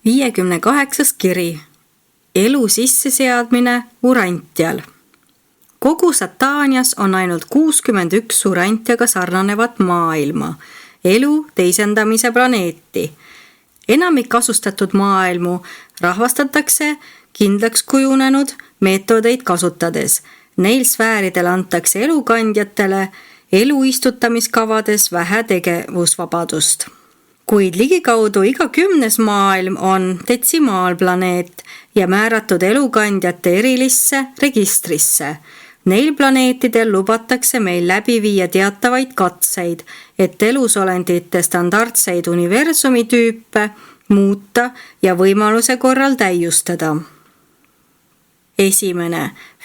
58. kiri. Elu sisseseadmine Urantial. Kogu Sataanias on ainult 61 Urantiaga sarnanevat maailma, elu teisendamise planeeti. Enamik asustatud maailmu rahvastatakse kindlaks kujunenud meetodeid kasutades. Neil sfääridel antakse elukandjatele elu istutamiskavades vähe tegevusvabadust. Kuid ligikaudu iga 10. maailm on detsimaalplaneet ja määratud elukandjate erilisse registrisse. Neil planeetidel lubatakse meil läbi viia teatavaid katseid, et elusolendite standardseid universumi tüüpe muuta ja võimaluse korral täiustada. 1.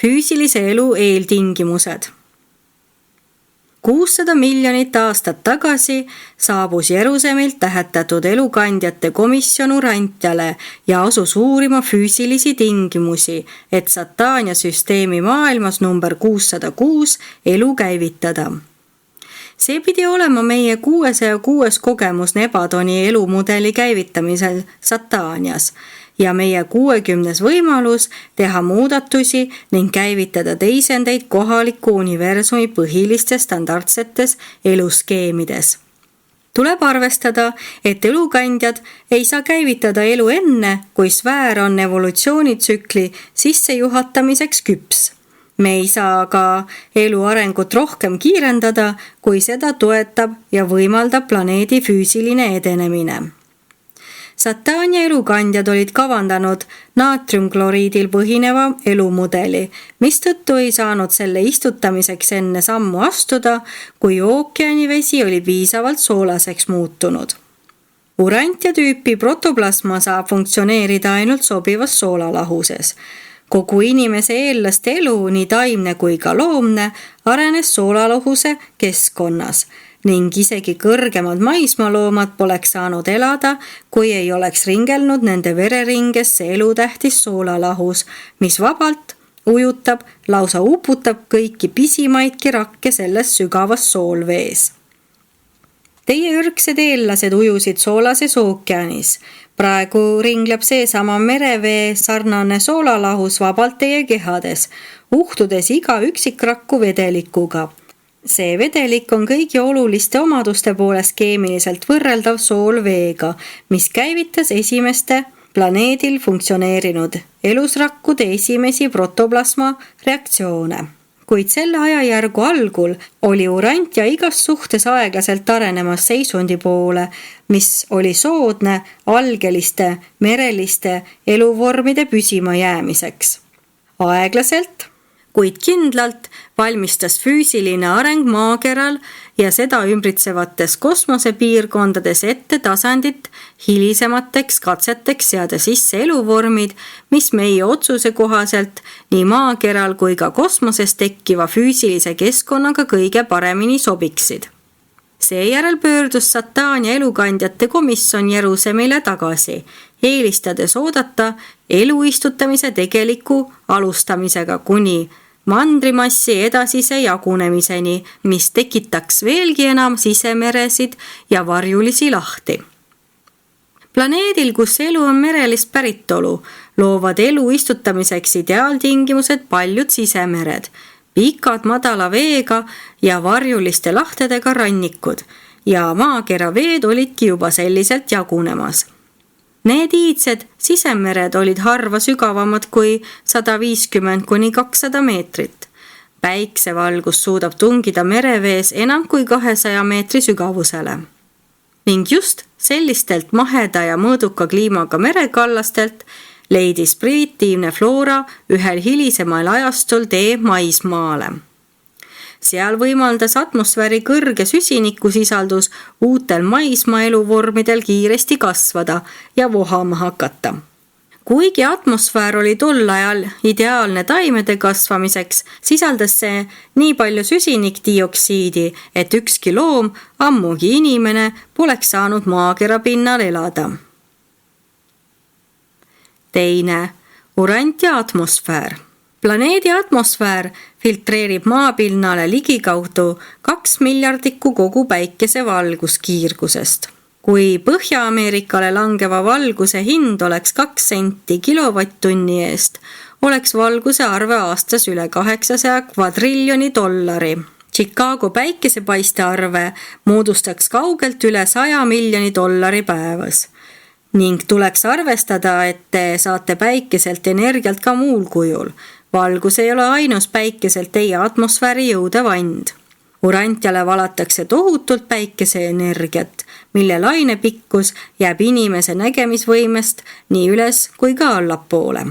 Füüsilise elu eeltingimused. 600 miljonit aastat tagasi saabus Jerusemilt tähetatud elukandjate komisjon Urantiale ja asus uurima füüsilisi tingimusi, et Sataania süsteemi maailmas number 606 elu käivitada. See pidi olema meie 606 kogemus Nebadoni elumudeli käivitamisel Sataanias ja meie 60. võimalus teha muudatusi ning käivitada teisendeid kohaliku universumi põhilistes standardsetes eluskeemides. Tuleb arvestada, et elukandjad ei saa käivitada elu enne, kui sfäär on evolutsioonitsükli sissejuhatamiseks küps. Me ei saa ka elu arengut rohkem kiirendada, kui seda toetab ja võimaldab planeedi füüsiline edenemine. Sataania elukandjad olid kavandanud naatriumkloriidil põhineva elumudeli, mistõttu ei saanud selle istutamiseks enne sammu astuda, kui ookeanivesi oli piisavalt soolaseks muutunud. Urantia tüüpi protoplasma saab funktsioneerida ainult sobivas soolalahuses. Kogu inimese eellaste elu, nii taimne kui ka loomne, arenes soolalahuse keskkonnas ning isegi kõrgemad maismaaloomad poleks saanud elada, kui ei oleks ringelnud nende vereringesse elutähtis soolalahus, mis vabalt ujutab, lausa uputab kõiki pisimaidki rakke selles sügavas soolvees. Teie ürgsed eellased ujusid soolases ookeanis. Praegu ringleb seesama merevee sarnane soolalahus vabalt teie kehades, uhtudes iga üksikrakku vedelikuga. See vedelik on kõigi oluliste omaduste poolest keemiliselt võrreldav soolveega, mis käivitas esimeste planeedil funktsioneerinud elusrakkude esimesi protoplasma reaktsioone. Kuid selle ajajärgu algul oli Urantia igas suhtes aeglaselt arenemas seisundi poole, mis oli soodne algeliste, mereliste eluvormide püsima jäämiseks. Aeglaselt, kuid kindlalt valmistas füüsiline areng maakeral ja seda ümbritsevates kosmosepiirkondades ette tasandit hilisemateks katseteks seada sisse eluvormid, mis meie otsuse kohaselt nii maakeral kui ka kosmoses tekkiva füüsilise keskkonnaga kõige paremini sobiksid. Seejärel pöördus Sataania elukandjate komisjon Jeruusalemile tagasi, eelistades oodata elu istutamise tegeliku alustamisega kuni mandrimassi edasise jagunemiseni, mis tekitaks veelgi enam sisemeresid ja varjulisi lahti. Planeedil, kus elu on merelist päritolu, loovad elu istutamiseks ideaaltingimused paljud sisemered, pikad madala veega ja varjuliste lahtedega rannikud ja maakera veed olidki juba selliselt jagunemas. Need iidsed sisemered olid harva sügavamad kui 150–200 meetrit. Päiksevalgus suudab tungida merevees enam kui 200 meetri sügavusele. Ning just sellistelt maheda ja mõõduka kliimaga merekallastelt leidis primitiivne floora ühel hilisemal ajastul tee maismaale. Seal võimaldas atmosfääri kõrge süsinikusisaldus uutel maismaaeluvormidel kiiresti kasvada ja vohama hakata. Kuigi atmosfäär oli tol ajal ideaalne taimede kasvamiseks, sisaldas see nii palju süsinikdioksiidi, et ükski loom, ammugi inimene, poleks saanud maakera pinnal elada. 2. Urantia atmosfäär. Planeedi atmosfäär filtreerib maapinnale ligikaudu 2 miljardikku kogu päikese valguskiirgusest. Kui Põhja-Ameerikale langeva valguse hind oleks 2 senti kilovatt-tunni eest, oleks valguse arve aastas üle 800 kvadriljoni dollari. Chicago päikesepaiste arve moodustaks kaugelt üle 100 miljoni dollari päevas. Ning tuleks arvestada, et te saate päikeselt energialt ka muul kujul. Valgus ei ole ainus päikeselt teie atmosfääri jõudev and. Urantiale valatakse tohutult päikeseenergiat, mille lainepikkus jääb inimese nägemisvõimest nii üles kui ka allapoole.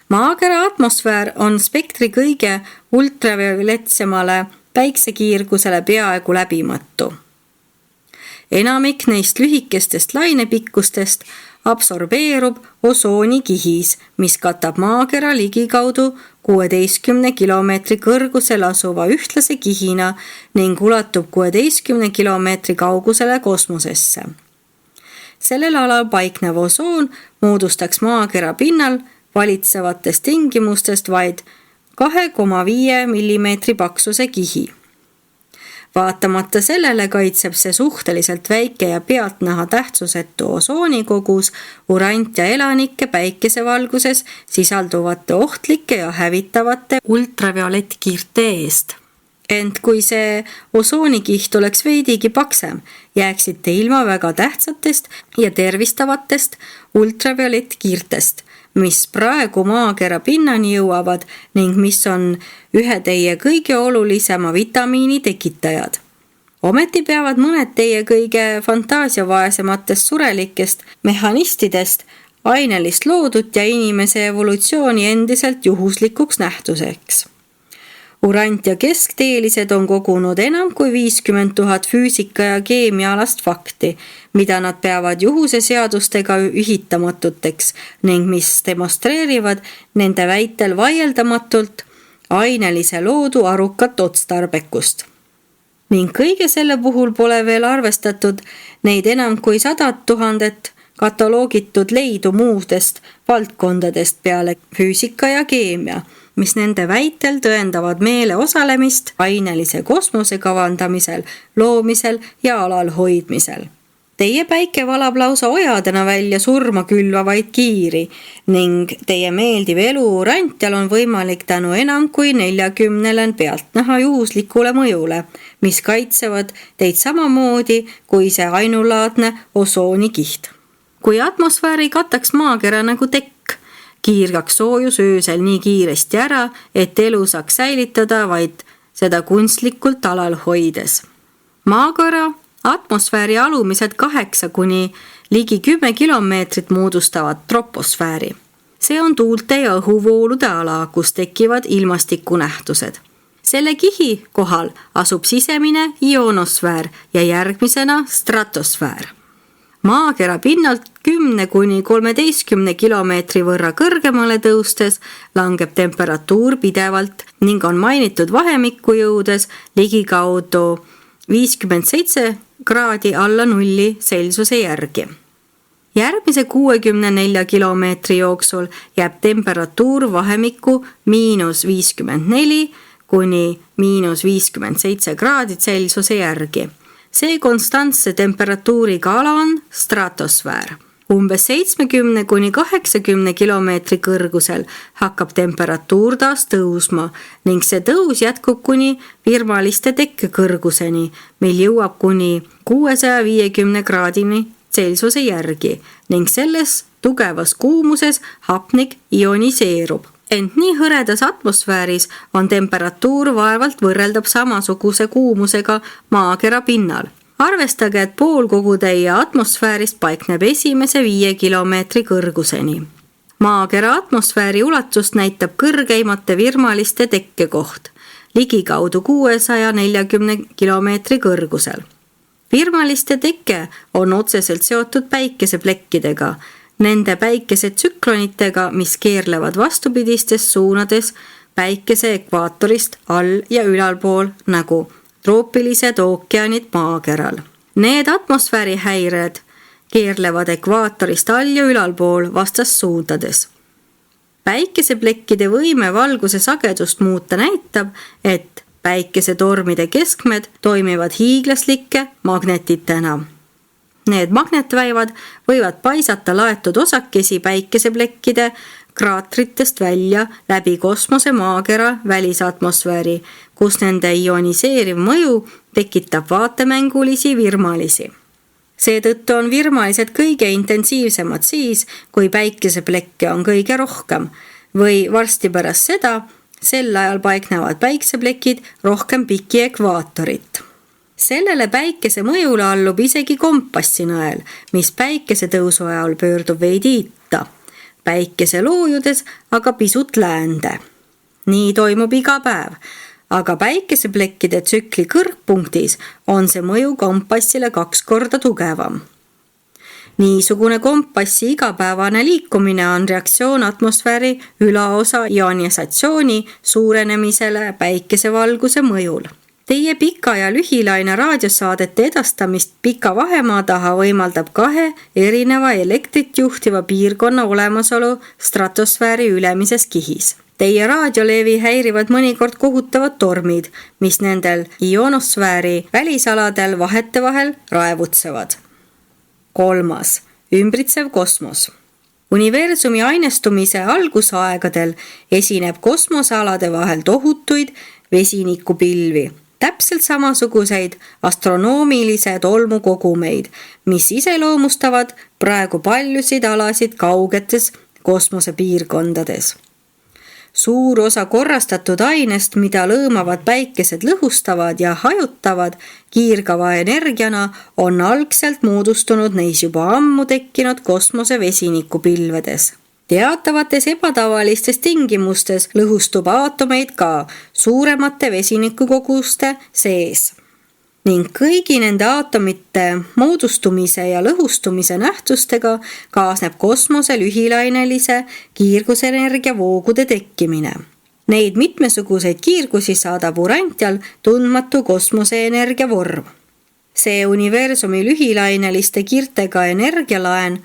Maakera atmosfäär on spektri kõige ultravioletsemale päiksekiirgusele peaaegu läbimatu. Enamik neist lühikestest lainepikkustest absorbeerub osoonikihis, mis katab maakera ligikaudu 16 kilomeetri kõrgusel asuva ühtlase kihina ning ulatub 16 kilomeetri kaugusele kosmosesse. Sellel alal paiknev osoon moodustaks maakera pinnal valitsevatest tingimustest vaid 2,5 millimeetri paksuse kihi. Vaatamata sellele kaitseb see suhteliselt väike ja pealtnäha tähtsusetu osoonikogus urantia elanikke päikesevalguses sisalduvate ohtlike ja hävitavate ultraviolettkiirte eest. Ent kui see osoonikiht oleks veidigi paksem, jääksite ilma väga tähtsatest ja tervistavatest ultraviolettkiirtest, mis praegu maakera pinnani jõuavad ning mis on ühe teie kõige olulisema vitamiini tekitajad. Ometi peavad mõned teie kõige fantaasiavaesematest surelikest mehhanistidest ainelist loodut ja inimese evolutsiooni endiselt juhuslikuks nähtuseks. Urantia keskteelised on kogunud enam kui 50 000 füüsika ja keemiaalast fakti, mida nad peavad juhuse seadustega ühitamatuteks ning mis demonstreerivad nende väitel vaieldamatult ainelise loodu arukat otstarbekust. Ning kõige selle puhul pole veel arvestatud neid enam kui 100 000 kataloogitud leidu muudest valdkondadest peale füüsika ja keemia, mis nende väitel tõendavad meele osalemist ainelise kosmose kavandamisel, loomisel ja alal hoidmisel. Teie päike valab lausa ojadena välja surma külvavaid kiiri ning teie meeldiv elu urantial on võimalik tänu enam kui 40 pealtnäha juhuslikule mõjule, mis kaitsevad teid samamoodi kui see ainulaadne osoonikiht. Kui atmosfääri kataks maakera nagu tekk, kiirgaks soojus öösel nii kiiresti ära, et elu saaks säilitada vaid seda kunstlikult alal hoides. Maakera atmosfääri alumised 8 kuni ligi 10 kilomeetrit moodustavad troposfääri. See on tuulte ja õhuvoolude ala, kus tekivad ilmastikunähtused. Selle kihi kohal asub sisemine ionosfäär ja järgmisena stratosfäär. Maakera pinnalt 10 kuni 13 kilomeetri võrra kõrgemale tõustes langeb temperatuur pidevalt ning on mainitud vahemikku jõudes ligikaudu 57 kraadi alla 0 Celsiuse järgi. Järgmise 64 kilomeetri jooksul jääb temperatuur vahemikku -54 kuni -57 kraadi Celsiuse järgi. See konstantse temperatuuriga ala on stratosfäär. Umbes 70 kuni 80 kilomeetri kõrgusel hakkab temperatuur taas tõusma ning see tõus jätkub kuni virmaliste tekke kõrguseni, mil jõuab kuni 650 kraadini Celsiuse järgi ning selles tugevas kuumuses hapnik ioniseerub. Ent nii hõredas atmosfääris on temperatuur vaevalt võrreldab samasuguse kuumusega maakera pinnal. Arvestage, et pool kogu teie atmosfäärist paikneb esimese 5 kilomeetri kõrguseni. Maakera atmosfääri ulatust näitab kõrgeimate virmaliste tekkekoht, ligikaudu 640 kilomeetri kõrgusel. Virmaliste teke on otseselt seotud päikeseplekkidega, nende päikesetsüklonitega, mis keerlevad vastupidistes suunades päikese ekvaatorist all ja ülalpool nagu troopilised ookeanid maakeral. Need atmosfäärihäired keerlevad ekvaatorist all ja ülalpool vastassuundades. Päikeseplekkide võime valguse sagedust muuta näitab, et päikesetormide keskmed toimivad hiiglaslike magnetitena. Need magnetväivad võivad paisata laetud osakesi päikeseplekkide kraatritest välja läbi kosmose maakera välisatmosfääri, kus nende ioniseeriv mõju tekitab vaatemängulisi virmalisi. Seetõttu on virmalised kõige intensiivsemad siis, kui päikeseplekke on kõige rohkem või varsti pärast seda, sel ajal paiknevad päikseplekid rohkem piki ekvaatorit. Sellele päikese mõjule allub isegi kompassinäel, mis päikesetõusu ajal pöördub veidi itta, päikese loojudes aga pisut läände. Nii toimub iga päev, aga päikeseplekkide tsükli kõrgpunktis on see mõju kompassile 2 korda tugevam. Niisugune kompassi igapäevane liikumine on reaktsioon atmosfääri ülaosa ionisatsiooni suurenemisele päikesevalguse mõjul. Teie pika ja lühilaine raadiosaadete edastamist pika vahemaa taha võimaldab 2 erineva elektrit juhtiva piirkonna olemasolu stratosfääri ülemises kihis. Teie raadiolevi häirivad mõnikord kohutavad tormid, mis nendel ionosfääri välisaladel vahetevahel raevutsevad. 3. Ümbritsev kosmos. Universumi ainestumise algusaegadel esineb kosmosealade vahel tohutuid vesinikupilvi, täpselt samasuguseid astronoomilise tolmukogumeid, mis iseloomustavad praegu paljusid alasid kaugetes kosmosepiirkondades. Suur osa korrastatud ainest, mida lõõmavad päikesed lõhustavad ja hajutavad kiirgava energiana, on algselt moodustunud neis juba ammu tekkinud kosmose vesinikupilvedes. Teatavates ebatavalistes tingimustes lõhustub aatomeid ka suuremate vesinikukoguste sees. Ning kõigi nende aatomite moodustumise ja lõhustumise nähtustega kaasneb kosmose lühilainelise kiirgusenergia voogude tekkimine. Neid mitmesuguseid kiirgusi saadab Urantial tundmatu kosmoseenergia vorm. See universumi lühilaineliste kiirtega energialaen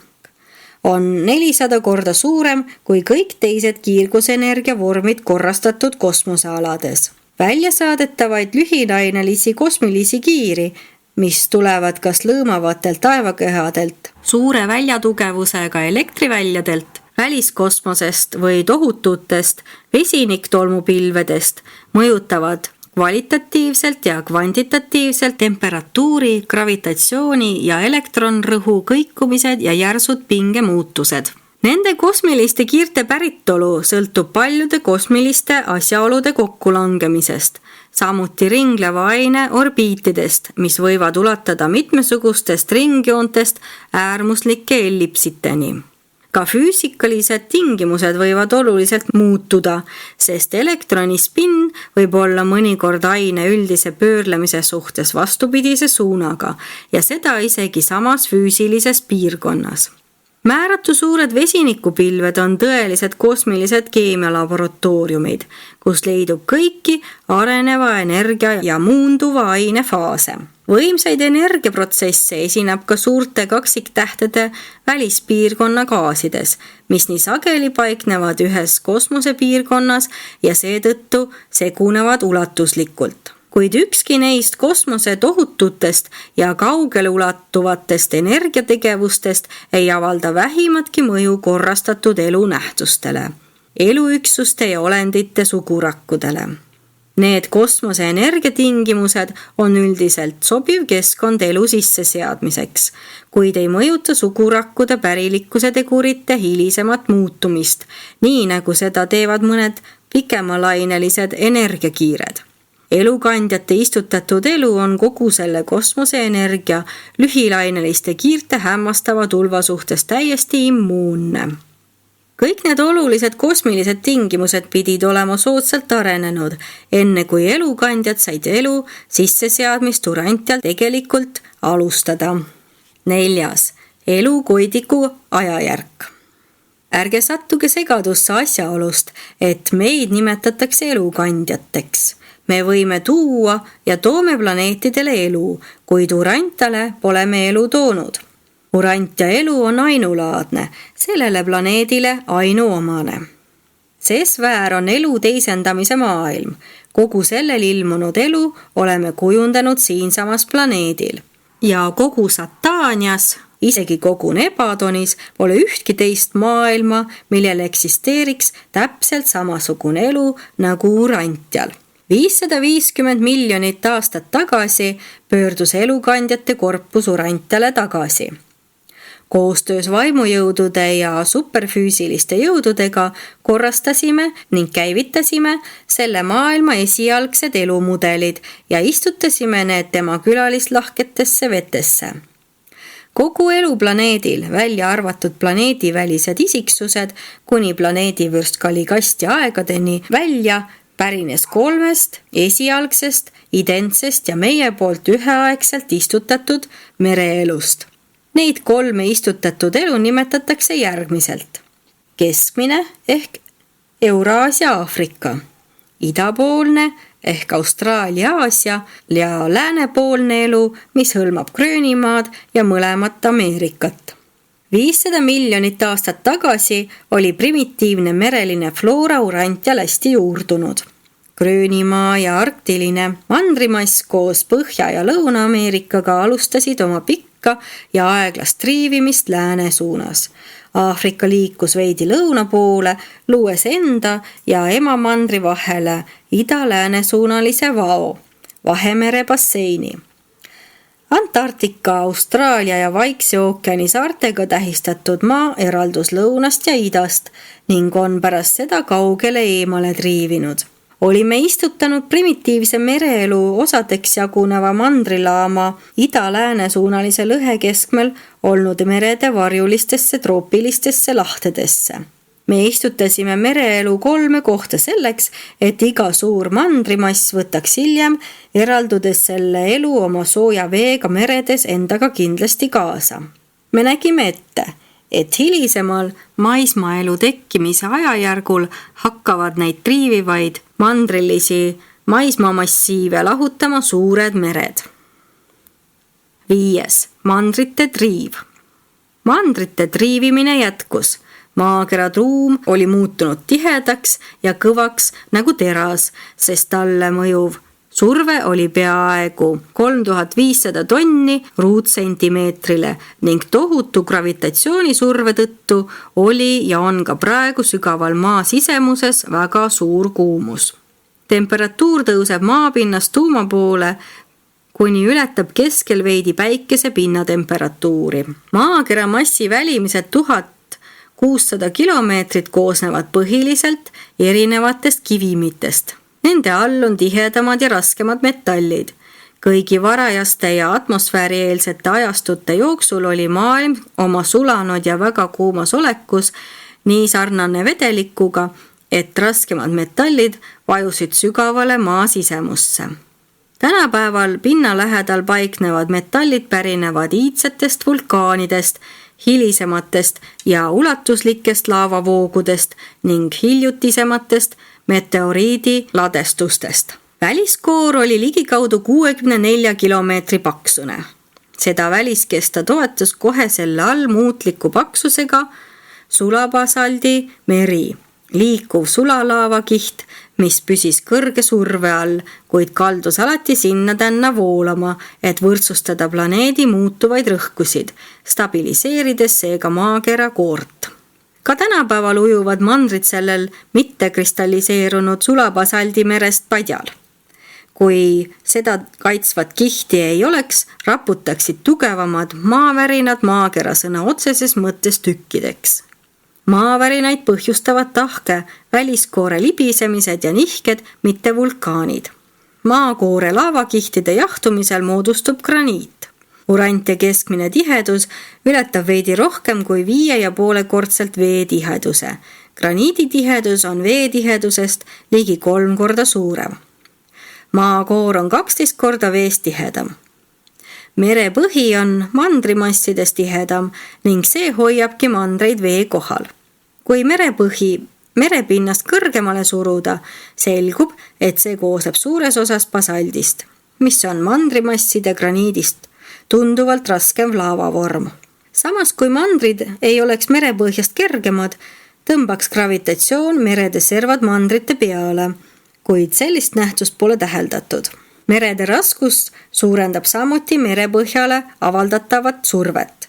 on 400 korda suurem kui kõik teised kiirgusenergia vormid korrastatud kosmosealades. Välja saadetavaid lühilainelisi kosmilisi kiiri, mis tulevad kas lõõmavatelt taevakehadelt, suure väljatugevusega elektriväljadelt, väliskosmosest või tohututest vesiniktolmupilvedest, mõjutavad kvalitatiivselt ja kvantitatiivselt temperatuuri, gravitatsiooni ja elektronrõhu kõikumised ja järsud pingemuutused. Nende kosmiliste kiirte päritolu sõltub paljude kosmiliste asjaolude kokkulangemisest, samuti ringleva aine orbiitidest, mis võivad ulatada mitmesugustest ringjoontest äärmuslike ellipsiteni. Ka füüsikalised tingimused võivad oluliselt muutuda, sest elektroni spinn võib olla mõnikord aine üldise pöörlemise suhtes vastupidise suunaga ja seda isegi samas füüsilises piirkonnas. Määratu suured vesinikupilved on tõelised kosmilised keemialaboratooriumid, kus leidub kõiki areneva energia ja muunduva aine faase. Võimsaid energiaprotsesse esineb ka suurte kaksiktähtede välispiirkonna gaasides, mis nii sageli paiknevad ühes kosmosepiirkonnas ja seetõttu segunevad ulatuslikult. Kuid ükski neist kosmose tohututest ja kaugele ulatuvatest energiategevustest ei avalda vähimatki mõju korrastatud elunähtustele, eluüksuste ja olendite sugurakkudele. Need kosmose energiatingimused on üldiselt sobiv keskkond elu sisseseadmiseks, kuid ei mõjuta sugurakkude pärilikkuse tegurite hilisemat muutumist, nii nagu seda teevad mõned pikemalainelised energiakiired. Elukandjate istutatud elu on kogu selle kosmoseenergia lühilaineliste kiirte hämmastava tulva suhtes täiesti immuunne. Kõik need olulised kosmilised tingimused pidid olema soodsalt arenenud, enne kui elukandjad said elu sisseseadmist Urantial tegelikult alustada. 4. Elukoidiku ajajärk. Ärge sattuge segadusse asjaolust, et meid nimetatakse elukandjateks. Me võime tuua ja toome planeetidele elu, kuid Urantale pole me elu toonud. Urantia elu on ainulaadne, sellele planeedile ainuomane. See sfäär on elu teisendamise maailm. Kogu sellel ilmunud elu oleme kujundanud siinsamas planeedil. ja kogu Sataanias, isegi kogu Nebadonis pole ühtki teist maailma, millel eksisteeriks täpselt samasugune elu nagu Urantial. 550 miljonit aastat tagasi pöördus elukandjate korpus Urantiale tagasi. Koostöös vaimujõudude ja superfüüsiliste jõududega korrastasime ning käivitasime selle maailma esialgsed elumudelid ja istutasime need tema külalislahketesse vetesse. Kogu elu planeedil, välja arvatud planeedivälised isiksused, kuni planeedivürst Kaligasti aegadeni välja, pärines 3 esialgsest, identsest ja meie poolt üheaegselt istutatud mereelust. Neid 3 istutatud elu nimetatakse järgmiselt. Keskmine ehk Euraasia-Aafrika, idapoolne ehk Austraalia-Aasia ja läänepoolne elu, mis hõlmab Gröönimaad ja mõlemat Ameerikat. 500 miljonit aastat tagasi oli primitiivne mereline floora Urantial hästi juurdunud. Gröönimaa ja arktiline mandrimass koos Põhja- ja Lõuna-Ameerikaga alustasid oma pikka ja aeglast triivimist lääne suunas. Aafrika liikus veidi lõuna poole, luues enda ja emamandri vahele ida-lääne suunalise vao, Vahemere basseini. Antarktika, Austraalia ja Vaikse ookeani saartega tähistatud maa eraldus lõunast ja idast ning on pärast seda kaugele eemale triivinud. Olime istutanud primitiivse mereelu osadeks jaguneva mandrilaama ida-lääne suunalise lõhe keskmel olnud merede varjulistesse troopilistesse lahtedesse. Me istutasime mereelu 3 kohta selleks, et iga suur mandrimass võtaks hiljem, eraldudes selle elu oma sooja veega meredes endaga kindlasti kaasa. Me nägime ette, et hilisemal maismaaelu tekkimise ajajärgul hakkavad neid triivivaid mandrilisi maismaamassiive lahutama suured mered. 5. Mandrite triiv. Mandrite triivimine jätkus. Maakera truum oli muutunud tihedaks ja kõvaks nagu teras, sest talle mõjuv surve oli peaaegu 3500 tonni ruutsentimeetrile ning tohutu gravitatsioonisurve tõttu oli ja on ka praegu sügaval maa sisemuses väga suur kuumus. Temperatuur tõuseb maapinnast tuuma poole, kuni ületab keskel veidi päikese pinnatemperatuuri. Maakera massi välimised 1600 kilomeetrit koosnevad põhiliselt erinevatest kivimitest. Nende all on tihedamad ja raskemad metallid. Kõigi varajaste ja atmosfäärieelsete ajastute jooksul oli maailm oma sulanud ja väga kuumas olekus nii sarnane vedelikuga, et raskemad metallid vajusid sügavale maa sisemusse. Tänapäeval pinna lähedal paiknevad metallid pärinevad iidsetest vulkaanidest, hilisematest ja ulatuslikest laavavoogudest ning hiljutisematest meteoriidi ladestustest. Väliskoor oli ligikaudu 64 kilomeetri paksune. Seda väliskesta toetus kohe selle all muutliku paksusega sulabasaldi meri, liikuv sulalaavakiht, mis püsis kõrge surve all, kuid kaldus alati sinna-tänna voolama, et võrdsustada planeedi muutuvaid rõhkusid, stabiliseerides seega maakera koort. Ka tänapäeval ujuvad mandrid sellel mitte kristalliseerunud sulabasaldi merest padjal. Kui seda kaitsvat kihti ei oleks, raputaksid tugevamad maavärinad maakera sõna otseses mõttes tükkideks. Maavärinaid põhjustavad tahke, väliskoore libisemised ja nihked, mitte vulkaanid. Maakoore laavakihtide jahtumisel moodustub graniit. Urantia keskmine tihedus ületab veidi rohkem kui 5,5-kordselt vee tiheduse. Graniidi tihedus on vee tihedusest ligi 3 korda suurem. Maakoor on 12 korda veest tihedam. Merepõhi on mandrimassidest tihedam ning see hoiabki mandreid vee kohal. Kui merepõhi merepinnast kõrgemale suruda, selgub, et see koosneb suures osas basaldist, mis on mandrimasside graniidist tunduvalt raskem laavavorm. Samas kui mandrid ei oleks merepõhjast kergemad, tõmbaks gravitatsioon merede servad mandrite peale, kuid sellist nähtust pole täheldatud. Merede raskust suurendab samuti merepõhjale avaldatavat survet.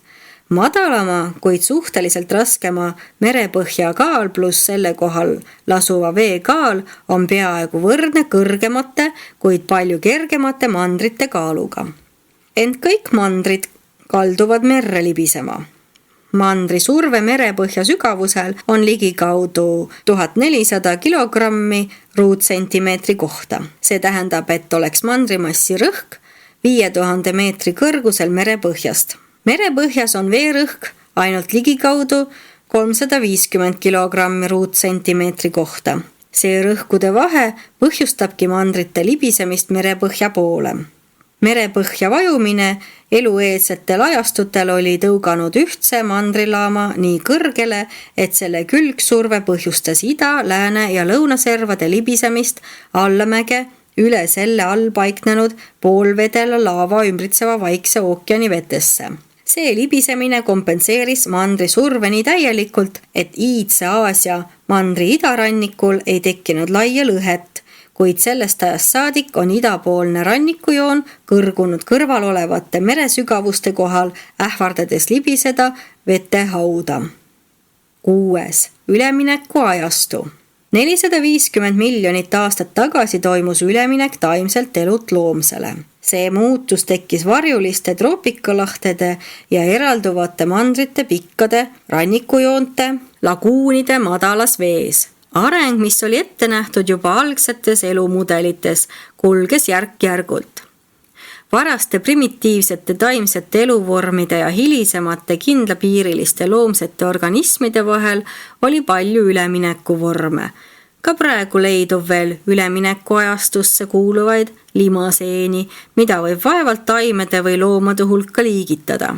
Madalama, kuid suhteliselt raskema merepõhja kaal pluss selle kohal lasuva vee kaal on peaaegu võrdne kõrgemate, kuid palju kergemate mandrite kaaluga. Ent kõik mandrid kalduvad merre libisema. Mandri surve merepõhja sügavusel on ligikaudu 1400 kilogrammi ruutsentimeetri kohta. See tähendab, et oleks mandrimassi rõhk 5000 meetri kõrgusel merepõhjast. Merepõhjas on veerõhk ainult ligikaudu 350 kilogrammi ruutsentimeetri kohta. See rõhkude vahe põhjustabki mandrite libisemist merepõhja poole. Merepõhja vajumine elueelsetel ajastutel oli tõuganud ühtse mandrilaama nii kõrgele, et selle külgsurve põhjustas ida-, lääne- ja lõunaservade libisemist allamäge üle selle all paiknenud poolvedela laava ümbritseva Vaikse ookeani vetesse. See libisemine kompenseeris mandri surve nii täielikult, et iidse Aasia mandri idarannikul ei tekkinud laia lõhet, kuid sellest ajast saadik on idapoolne rannikujoon kõrgunud kõrval olevate meresügavuste kohal, ähvardades libiseda vete hauda. 6. Ülemineku ajastu. 450 miljonit aastat tagasi toimus üleminek taimselt elult loomsele. See muutus tekkis varjuliste troopikalahtede ja eralduvate mandrite pikkade rannikujoonte, laguunide madalas vees. Areng, mis oli ette nähtud juba algsetes elumudelites, kulges järk-järgult. Varaste primitiivsete taimsete eluvormide ja hilisemate kindlapiiriliste loomsete organismide vahel oli palju üleminekuvorme. Ka praegu leidub veel üleminekuajastusse kuuluvaid limaseeni, mida võib vaevalt taimede või loomade hulka liigitada.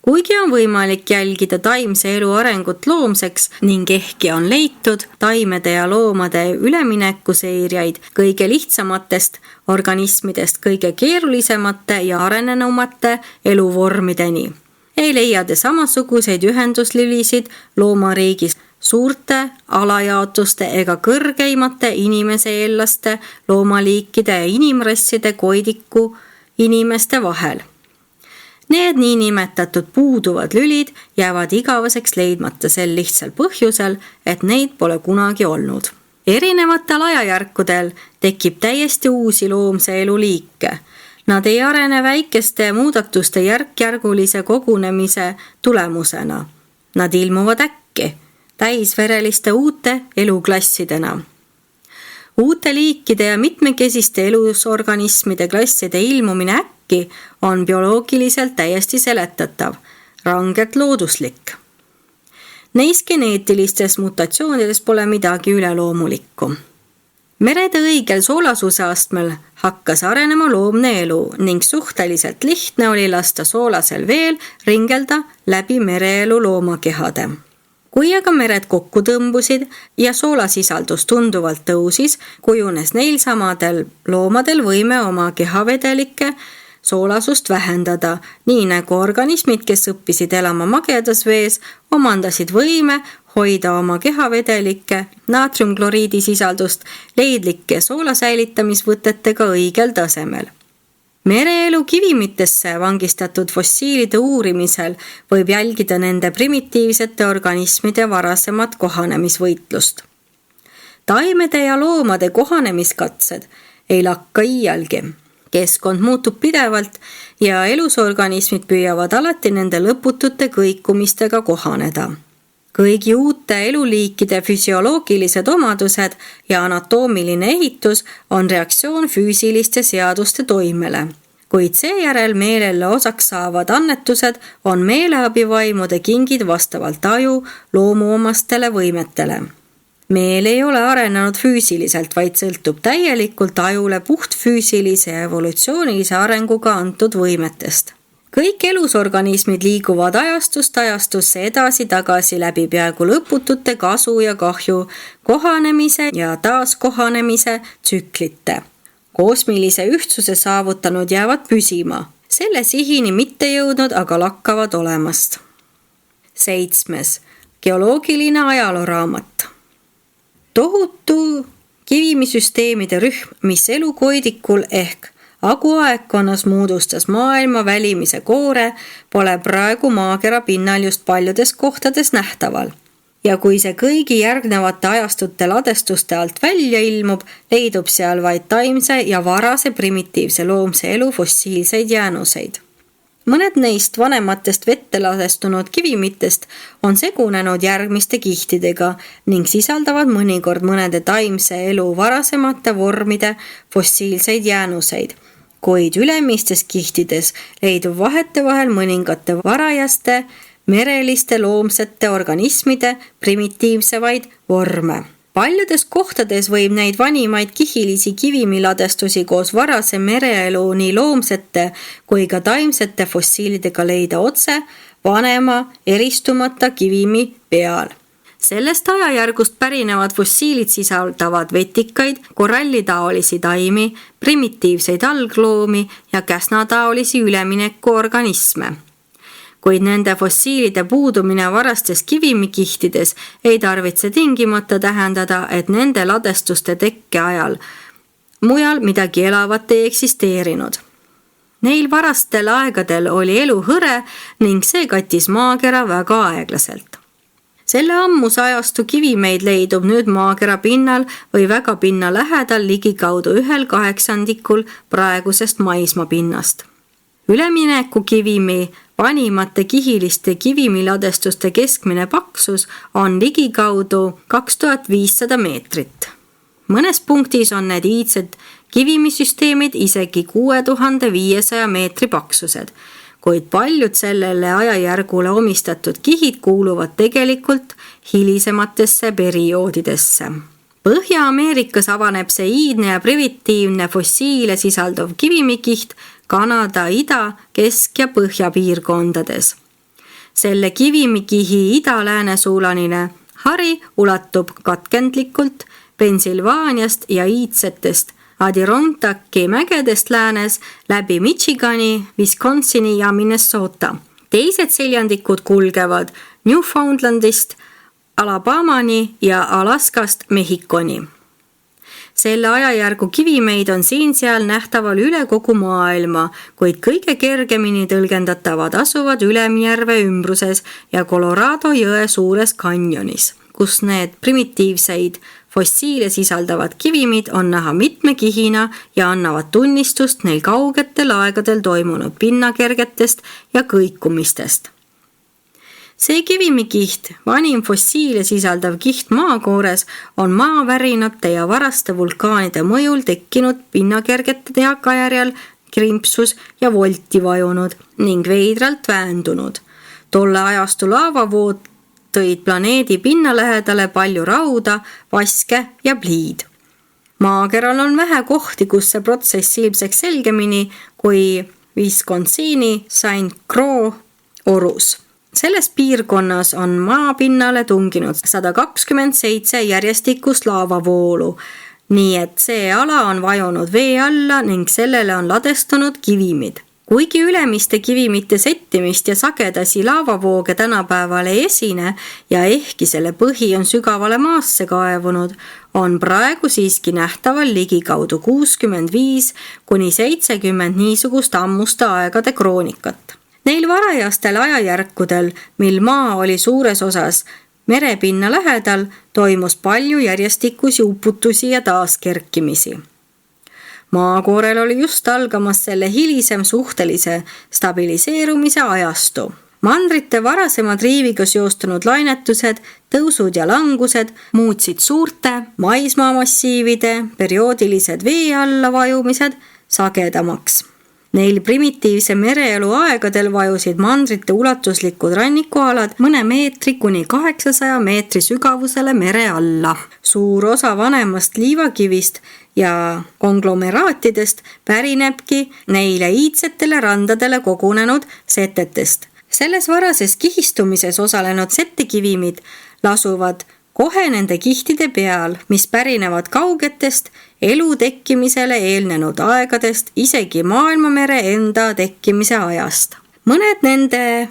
Kuigi on võimalik jälgida taimse elu arengut loomseks ning ehkki on leitud taimede ja loomade üleminekuseirjaid kõige lihtsamatest organismidest kõige keerulisemate ja arenenumate eluvormideni, ei leia te samasuguseid ühenduslülisid loomariigis suurte alajaotuste ega kõrgeimate inimeseellaste loomaliikide ja inimrasside koidiku inimeste vahel. Need niinimetatud puuduvad lülid jäävad igaveseks leidmata sel lihtsal põhjusel, et neid pole kunagi olnud. Erinevatel ajajärkudel tekib täiesti uusi loomse elu liike. Nad ei arene väikeste muudatuste järk-järgulise kogunemise tulemusena. Nad ilmuvad äkki, täisvereliste uute eluklassidena. Uute liikide ja mitmekesiste elusorganismide klasside ilmumine äkki on bioloogiliselt täiesti seletatav, rangelt looduslik. Neis geneetilistes mutatsioonides pole midagi üleloomulikku. Merede õigel soolasuseastmel hakkas arenema loomne elu ning suhteliselt lihtne oli lasta soolasel veel ringelda läbi mereelu loomakehade. Kui aga mered kokku tõmbusid ja soolasisaldus tunduvalt tõusis, kujunes neil samadel loomadel võime oma kehavedelikke soolasust vähendada, nii nagu organismid, kes õppisid elama magedas vees, omandasid võime hoida oma kehavedelikke naatriumkloriidi sisaldust leidlike soolasäilitamisvõtetega õigel tasemel. Mereelu kivimitesse vangistatud fossiilide uurimisel võib jälgida nende primitiivsete organismide varasemat kohanemisvõitlust. Taimede ja loomade kohanemiskatsed ei lakka iialgi. Keskkond muutub pidevalt ja elusorganismid püüavad alati nende lõputute kõikumistega kohaneda. Kõigi uute eluliikide füsioloogilised omadused ja anatoomiline ehitus on reaktsioon füüsiliste seaduste toimele, kuid seejärel meelele osaks saavad annetused on meeleabivaimude kingid vastavalt aju loomuomastele võimetele. Meel ei ole arenenud füüsiliselt, vaid sõltub täielikult ajule puhtfüüsilise ja evolutsioonilise arenguga antud võimetest. Kõik elusorganismid liiguvad ajastust ajastusse edasi-tagasi läbi peaaegu lõputute kasu ja kahju kohanemise ja taaskohanemise tsüklite. Kosmilise ühtsuse saavutanud jäävad püsima. Selle sihini mitte jõudnud, aga lakkavad olemast. 7. Geoloogiline ajalooraamat. Tohutu kivimisüsteemide rühm, mis elukoidikul ehk aguaegkonnas moodustas maailma välimise koore, pole praegu maakera pinnal just paljudes kohtades nähtaval. Ja kui see kõigi järgnevate ajastute ladestuste alt välja ilmub, leidub seal vaid taimse ja varase primitiivse loomse elu fossiilseid jäänuseid. Mõned neist vanematest vette ladestunud kivimitest on segunenud järgmiste kihtidega ning sisaldavad mõnikord mõnede taimse elu varasemate vormide fossiilseid jäänuseid, kuid ülemistes kihtides leidub vahetevahel mõningate varajaste, mereliste loomsete organismide primitiivsevaid vorme. Paljudes kohtades võib neid vanimaid kihilisi kivimiladestusi koos varase mereelu nii loomsete kui ka taimsete fossiilidega leida otse vanema eristumata kivimi peal. Sellest ajajärgust pärinevad fossiilid sisaldavad vetikaid, korallitaolisi taimi, primitiivseid algloomi ja käsnataolisi üleminekuorganisme. Kuid nende fossiilide puudumine varastes kivimikihtides ei tarvitse tingimata tähendada, et nende ladestuste tekke ajal mujal midagi elavat ei eksisteerinud. Neil varastel aegadel oli elu hõre ning see kattis maakera väga aeglaselt. Selle ammuse ajastu kivimeid leidub nüüd maakera pinnal või väga pinna lähedal ligikaudu 1/8 praegusest maismaa pinnast. Ülemineku kivimi vanimate kihiliste kivimiladestuste keskmine paksus on ligikaudu 2500 meetrit. Mõnes punktis on need iidsed kivimisüsteemid isegi 6500 meetri paksused, kuid paljud sellele ajajärgule omistatud kihid kuuluvad tegelikult hilisematesse perioodidesse. Põhja-Ameerikas avaneb see iidne ja primitiivne fossiile sisalduv kivimikiht Kanada ida-, kesk- ja põhjapiirkondades. Selle kivimikihi ida-läänesuulanine hari ulatub katkendlikult Pensilvaaniast ja iidsetest Adirontaki mägedest läänes läbi Michigani, Wisconsini ja Minnesota. Teised seljandikud kulgevad Newfoundlandist Alabamani ja Alaskast Mehhikoni. Selle ajajärgu kivimeid on siin-seal nähtaval üle kogu maailma, kuid kõige kergemini tõlgendatavad asuvad Ülemjärve ümbruses ja Colorado jõe suures kanjonis, kus need primitiivseid fossiile sisaldavad kivimid on näha mitmekihina ja annavad tunnistust neil kaugetel aegadel toimunud pinnakergetest ja kõikumistest. See kivimikiht, vanim fossiile sisaldav kiht maakoores, on maavärinate ja varaste vulkaanide mõjul tekkinud pinnakergete tagajärjel krimpsus ja volti vajunud ning veidralt väändunud. Tolle ajastu laavavood tõid planeedi pinna lähedale palju rauda, vaske ja pliid. Maakeral on vähe kohti, kus see protsess ilmseks selgemini kui Wisconsini St. Croix orus. Selles piirkonnas on maapinnale tunginud 127 järjestikust laavavoolu, nii et see ala on vajunud vee alla ning sellele on ladestunud kivimid. Kuigi ülemiste kivimite settimist ja sagedasi laavavooge tänapäeval ei esine ja ehkki selle põhi on sügavale maasse kaevunud, on praegu siiski nähtaval ligikaudu 65 kuni 70 niisugust ammuste aegade kroonikat. Neil varajastel ajajärkudel, mil maa oli suures osas merepinna lähedal, toimus palju järjestikusi uputusi ja taaskerkimisi. Maakoorel oli just algamas selle hilisem suhtelise stabiliseerumise ajastu. Mandrite varasemad riiviga seostunud lainetused, tõusud ja langused muutsid suurte maismaamassiivide perioodilised vee alla vajumised sagedamaks. Neil primitiivse mereelu aegadel vajusid mandrite ulatuslikud rannikualad mõne meetri kuni 800 meetri sügavusele mere alla. Suur osa vanemast liivakivist ja konglomeraatidest pärinebki neile iidsetele randadele kogunenud setetest. Selles varases kihistumises osalenud settekivimid lasuvad kohe nende kihtide peal, mis pärinevad kaugetest elu tekkimisele eelnenud aegadest, isegi maailmamere enda tekkimise ajast. Mõned nende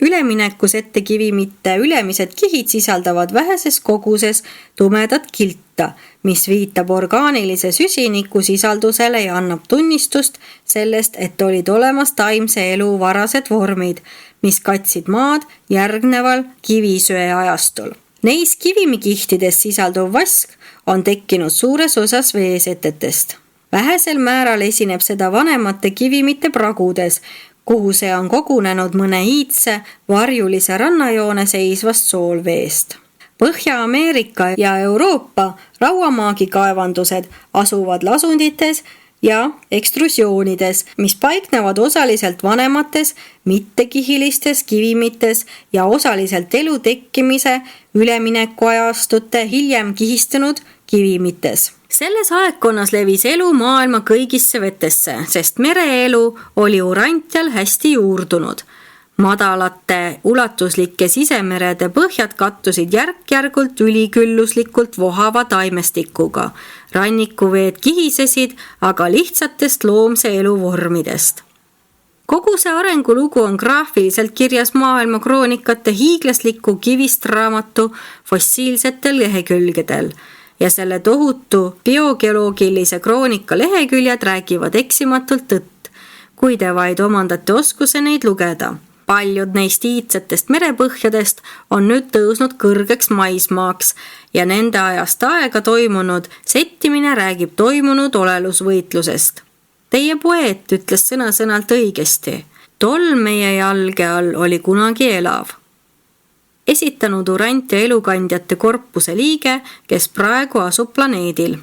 Üleminekus ette kivimite ülemised kihid sisaldavad väheses koguses tumedat kilta, mis viitab orgaanilise süsiniku sisaldusele ja annab tunnistust sellest, et olid olemas taimse elu varased vormid, mis katsid maad järgneval kivisöe ajastul. Neis kivimikihtides sisalduv vask on tekkinud suures osas veesetetest. Vähesel määral esineb seda vanemate kivimite pragudes, kuhu see on kogunenud mõne iidse varjulise rannajoone seisvast soolveest. Põhja-Ameerika ja Euroopa rauamaagikaevandused asuvad lasundites ja ekstrusioonides, mis paiknevad osaliselt vanemates, mittekihilistes kivimites ja osaliselt elu tekkimise üleminekuajastute hiljem kihistunud kivimites. Selles aegkonnas levis elu maailma kõigisse vetesse, sest mereelu oli Urantial hästi juurdunud. Madalate ulatuslike sisemerede põhjad kattusid järk-järgult ülikülluslikult vohava taimestikuga. Rannikuveed kihisesid aga lihtsatest loomse elu vormidest. Kogu see arengulugu on graafiliselt kirjas maailma kroonikate hiiglasliku kivist raamatu fossiilsetel lehekülgedel ja selle tohutu biogeoloogilise kroonika leheküljed räägivad eksimatult tõtt, kui te vaid omandate oskuse neid lugeda. Paljud neist iidsetest merepõhjadest on nüüd tõusnud kõrgeks maismaaks ja nende ajast aega toimunud settimine räägib toimunud olelusvõitlusest. Teie poeet ütles sõna-sõnalt õigesti. Tolm meie jalge all oli kunagi elav. Esitanud Urantia elukandjate korpuse liige, kes praegu asub planeedil.